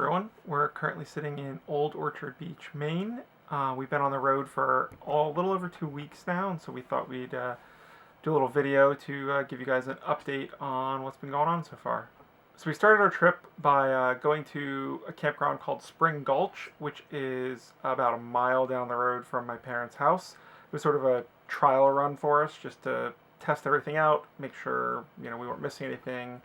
Everyone, we're currently sitting in Old Orchard Beach, Maine. We've been on the road for a little over 2 weeks now, and so we thought we'd do a little video to give you guys an update on what's been going on so far. So we started our trip by going to a campground called Spring Gulch, which is about a mile down the road from my parents' house. It was sort of a trial run for us, just to test everything out, make sure we weren't missing anything.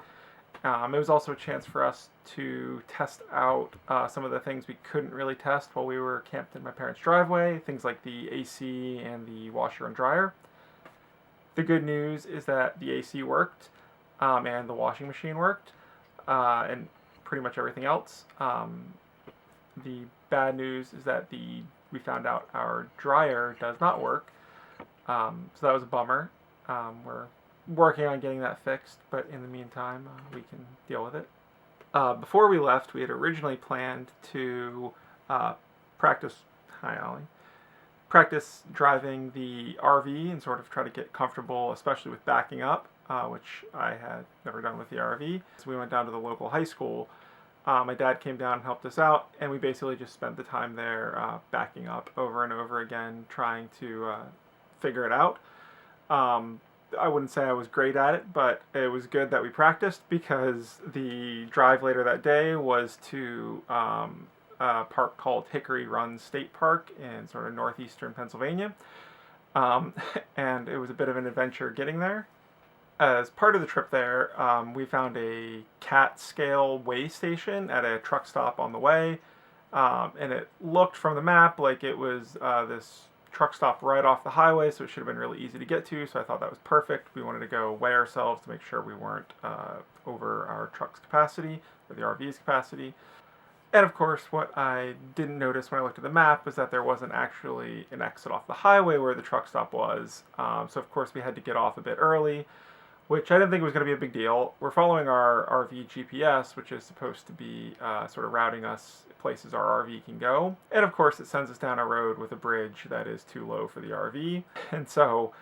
It was also a chance for us to test out some of the things we couldn't really test while we were camped in my parents' driveway, things like the AC and the washer and dryer. The good news is that the AC worked, and the washing machine worked, and pretty much everything else. The bad news is that we found out our dryer does not work, so that was a bummer. We're working on getting that fixed, but in the meantime, we can deal with it. Before we left, we had originally planned to practice. Hi, Ollie. Practice driving the RV and sort of try to get comfortable, especially with backing up, which I had never done with the RV. So we went down to the local high school. My dad came down and helped us out, and we basically just spent the time there backing up over and over again, trying to figure it out. I wouldn't say I was great at it, but it was good that we practiced, because the drive later that day was to a park called Hickory Run State Park in sort of northeastern Pennsylvania. And it was a bit of an adventure getting there. As part of the trip there, we found a cat scale weigh station at a truck stop on the way. And it looked from the map like it was this truck stop right off the highway, so it should have been really easy to get to, so I thought that was perfect. We wanted to go weigh ourselves to make sure we weren't over our truck's capacity, or the RV's capacity. And of course, what I didn't notice when I looked at the map was that there wasn't actually an exit off the highway where the truck stop was, so of course we had to get off a bit early, which I didn't think was going to be a big deal. We're following our RV GPS, which is supposed to be sort of routing us places our RV can go. And of course, it sends us down a road with a bridge that is too low for the RV. And so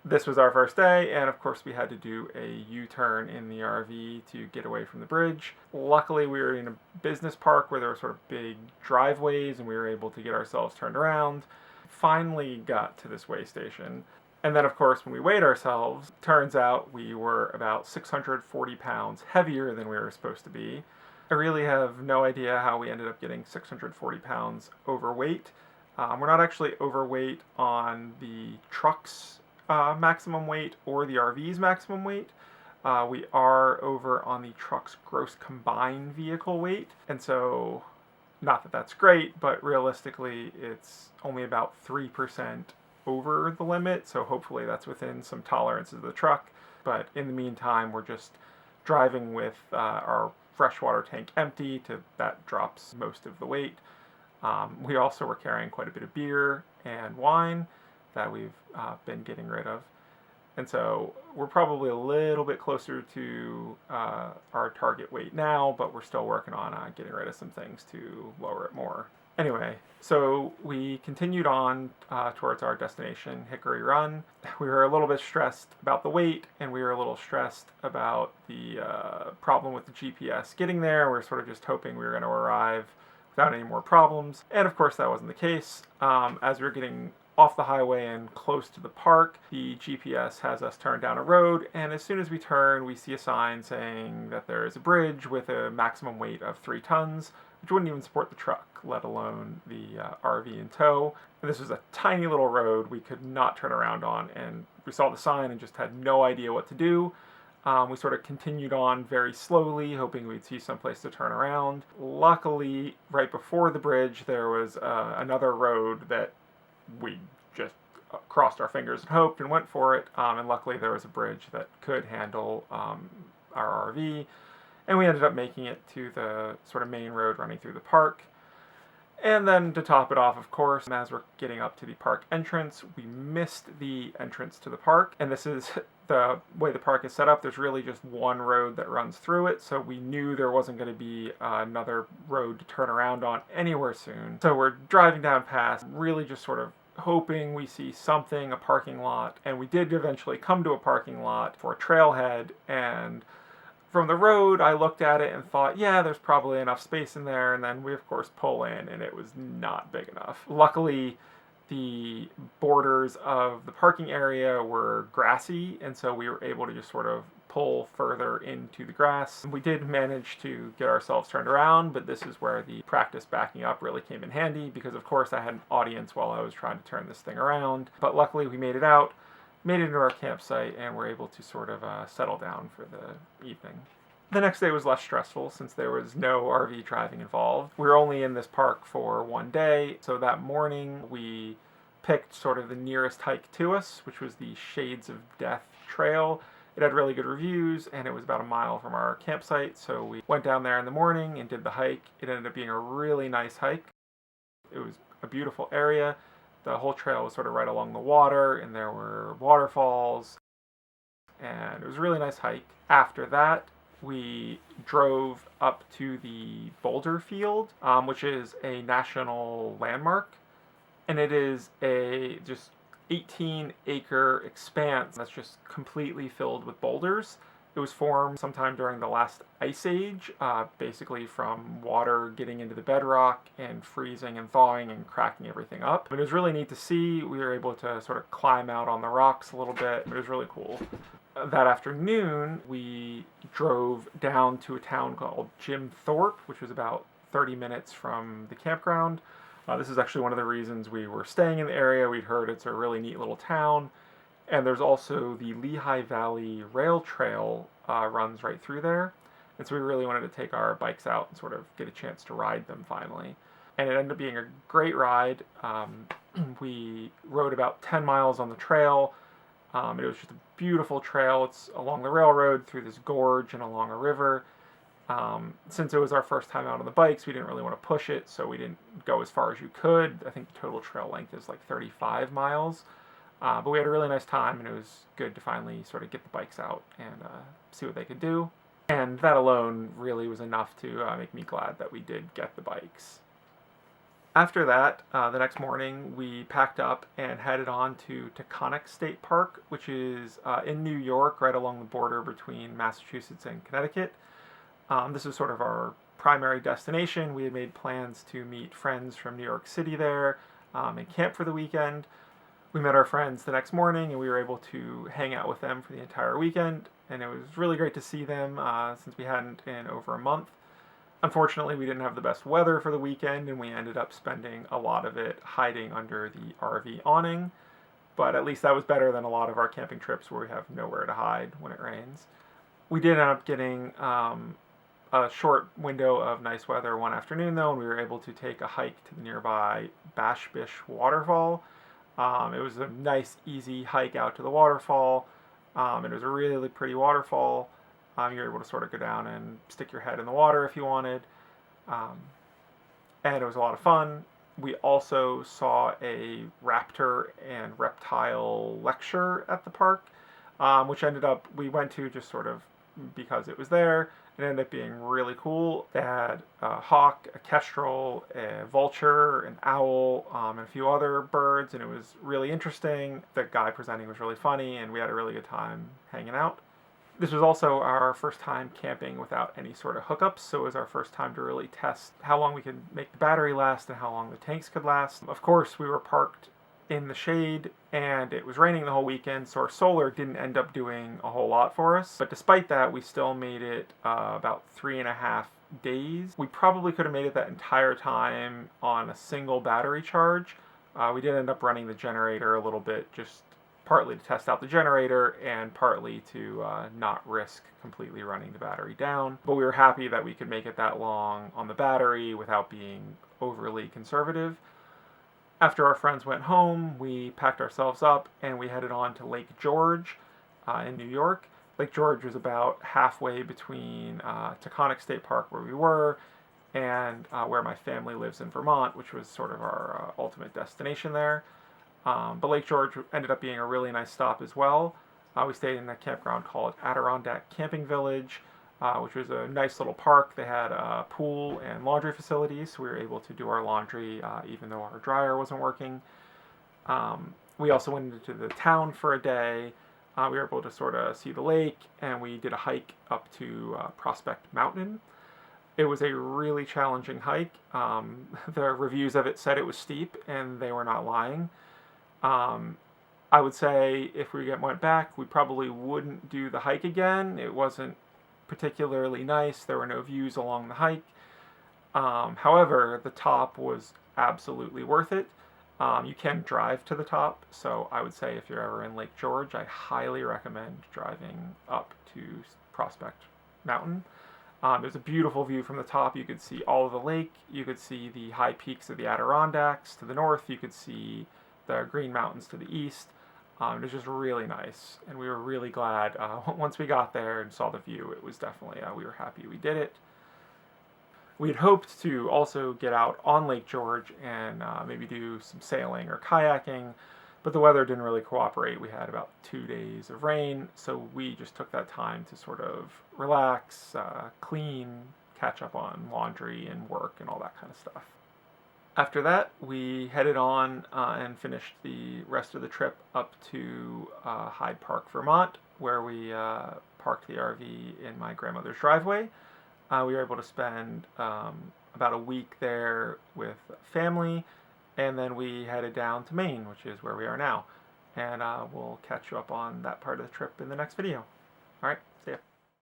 this was our first day, and of course we had to do a U-turn in the RV to get away from the bridge. Luckily, we were in a business park where there were sort of big driveways, and we were able to get ourselves turned around. Finally got to this weigh station. And then, of course, when we weighed ourselves, turns out we were about 640 pounds heavier than we were supposed to be. I really have no idea how we ended up getting 640 pounds overweight. We're not actually overweight on the truck's maximum weight or the RV's maximum weight. We are over on the truck's gross combined vehicle weight. And so, not that that's great, but realistically, it's only about 3% over the limit, so hopefully that's within some tolerances of the truck. But in the meantime, we're just driving with our freshwater tank empty. That drops most of the weight. We also were carrying quite a bit of beer and wine that we've been getting rid of. And so we're probably a little bit closer to our target weight now, but we're still working on getting rid of some things to lower it more. Anyway, so we continued on towards our destination, Hickory Run. We were a little bit stressed about the weight, and we were a little stressed about the problem with the GPS getting there. We were sort of just hoping we were going to arrive without any more problems. And of course, that wasn't the case. As we were getting off the highway and close to the park, the GPS has us turn down a road, and as soon as we turn, we see a sign saying that there is a bridge with a maximum weight of 3 tons, which wouldn't even support the truck, let alone the RV in tow. And this was a tiny little road we could not turn around on, and we saw the sign and just had no idea what to do. We sort of continued on very slowly, hoping we'd see someplace to turn around. Luckily, right before the bridge, there was another road that we just crossed our fingers and hoped and went for it. And luckily, there was a bridge that could handle our RV. And we ended up making it to the sort of main road running through the park. And then to top it off, of course, as we're getting up to the park entrance, we missed the entrance to the park. And this is the way the park is set up. There's really just one road that runs through it, so we knew there wasn't going to be another road to turn around on anywhere soon. So we're driving down past, really just sort of hoping we see something, a parking lot. And we did eventually come to a parking lot for a trailhead, and From the road, I looked at it and thought, yeah, there's probably enough space in there. And then we, of course, pull in, and it was not big enough. Luckily, the borders of the parking area were grassy, and so we were able to just sort of pull further into the grass. We did manage to get ourselves turned around, but this is where the practice backing up really came in handy, because of course I had an audience while I was trying to turn this thing around. But luckily we made it out, made it into our campsite, and were able to sort of settle down for the evening. The next day was less stressful since there was no RV driving involved. We were only in this park for one day, so that morning we picked sort of the nearest hike to us, which was the Shades of Death Trail. It had really good reviews, and it was about a mile from our campsite, so we went down there in the morning and did the hike. It ended up being a really nice hike. It was a beautiful area. The whole trail was sort of right along the water, and there were waterfalls, and it was a really nice hike. After that, we drove up to the Boulder Field, which is a national landmark, and it is a just 18-acre expanse that's just completely filled with boulders. It was formed sometime during the last ice age, basically from water getting into the bedrock and freezing and thawing and cracking everything up. It was really neat to see. We were able to sort of climb out on the rocks a little bit. It was really cool. That afternoon, we drove down to a town called Jim Thorpe, which was about 30 minutes from the campground. This is actually one of the reasons we were staying in the area. We'd heard it's a really neat little town. And there's also the Lehigh Valley Rail Trail runs right through there. And so we really wanted to take our bikes out and sort of get a chance to ride them finally. And it ended up being a great ride. We rode about 10 miles on the trail. It was just a beautiful trail. It's along the railroad through this gorge and along a river. Since it was our first time out on the bikes, we didn't really want to push it, so we didn't go as far as you could. I think the total trail length is like 35 miles. But we had a really nice time, and it was good to finally sort of get the bikes out and see what they could do. And that alone really was enough to make me glad that we did get the bikes. After that, the next morning, we packed up and headed on to Taconic State Park, which is in New York, right along the border between Massachusetts and Connecticut. This is sort of our primary destination. We had made plans to meet friends from New York City there and camp for the weekend. We met our friends the next morning, and we were able to hang out with them for the entire weekend, and it was really great to see them since we hadn't in over a month. Unfortunately, we didn't have the best weather for the weekend, and we ended up spending a lot of it hiding under the RV awning, but at least that was better than a lot of our camping trips where we have nowhere to hide when it rains. We did end up getting a short window of nice weather one afternoon, though, and we were able to take a hike to the nearby Bash Bish waterfall. It was a nice, easy hike out to the waterfall. It was a really pretty waterfall. You were able to sort of go down and stick your head in the water if you wanted. And it was a lot of fun. We also saw a raptor and reptile lecture at the park, which we went to just sort of because it was there. It ended up being really cool. They had a hawk, a kestrel, a vulture, an owl, and a few other birds, and it was really interesting. The guy presenting was really funny, and we had a really good time hanging out. This was also our first time camping without any sort of hookups, so it was our first time to really test how long we could make the battery last and how long the tanks could last. Of course, we were parked in the shade, and it was raining the whole weekend, so our solar didn't end up doing a whole lot for us. But despite that, we still made it about 3.5 days. We probably could have made it that entire time on a single battery charge. We did end up running the generator a little bit, just partly to test out the generator and partly to not risk completely running the battery down. But we were happy that we could make it that long on the battery without being overly conservative. After our friends went home, we packed ourselves up and we headed on to Lake George in New York. Lake George was about halfway between Taconic State Park, where we were, and where my family lives in Vermont, which was sort of our ultimate destination there. But Lake George ended up being a really nice stop as well. We stayed in a campground called Adirondack Camping Village, which was a nice little park. They had a pool and laundry facilities, so we were able to do our laundry even though our dryer wasn't working. We also went into the town for a day, We were able to sort of see the lake, and we did a hike up to Prospect Mountain. It was a really challenging hike. The reviews of it said it was steep, and they were not lying. I would say if we went back, we probably wouldn't do the hike again. It wasn't particularly nice. There were no views along the hike. However, the top was absolutely worth it. You can drive to the top, so I would say if you're ever in Lake George, I highly recommend driving up to Prospect Mountain. There's a beautiful view from the top. You could see all of the lake. You could see the high peaks of the Adirondacks to the north. You could see the Green Mountains to the east. It was just really nice, and we were really glad once we got there and saw the view. It was definitely, we were happy we did it. We had hoped to also get out on Lake George and maybe do some sailing or kayaking, but the weather didn't really cooperate. We had about 2 days of rain, so we just took that time to sort of relax, clean, catch up on laundry and work and all that kind of stuff. After that, we headed on and finished the rest of the trip up to Hyde Park, Vermont, where we parked the RV in my grandmother's driveway. We were able to spend about a week there with family, and then we headed down to Maine, which is where we are now. And we'll catch you up on that part of the trip in the next video. All right, see ya.